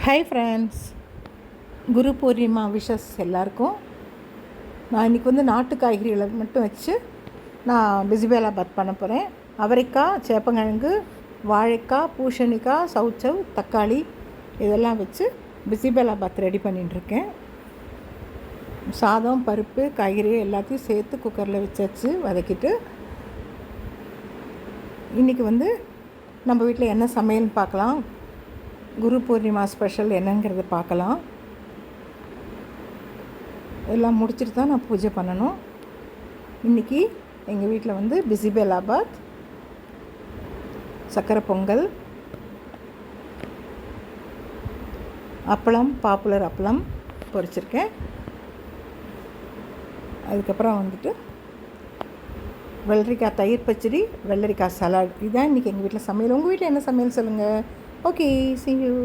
Hi friends, Guru Purnima wishes எல்லாருக்கும். நான் இன்றைக்கி நாட்டு காய்கறிகளை மட்டும் வச்சு நான் பிசிபேலாபாத் பண்ண போகிறேன். அவரைக்காய், சேப்பங்கிழங்கு, வாழைக்காய், பூசணிக்காய், சவுச்சவ், தக்காளி இதெல்லாம் வச்சு பிசிபேலாபாத் ரெடி பண்ணிட்டுருக்கேன். சாதம், பருப்பு, காய்கறி எல்லாத்தையும் சேர்த்து குக்கரில் வச்சாச்சு வதக்கிட்டு. இன்றைக்கி நம்ம வீட்டில் என்ன சமையல்னு பார்க்கலாம். குரு பூர்ணிமா ஸ்பெஷல் என்னங்கிறத பார்க்கலாம். எல்லாம் முடிச்சுட்டு தான் நான் பூஜை பண்ணணும். இன்றைக்கி எங்கள் வீட்டில் பிசிபேலாபாத், சக்கரை பொங்கல், அப்பளம், பாப்புலர் அப்பளம் பொரிச்சிருக்கேன். அதுக்கப்புறம் வெள்ளரிக்காய் தயிர் பச்சடி, வெள்ளரிக்காய் சலாட். இதுதான் இன்றைக்கி எங்கள் வீட்டில் சமையல். உங்கள் வீட்டில் என்ன சமையல் சொல்லுங்கள். Okay, see you.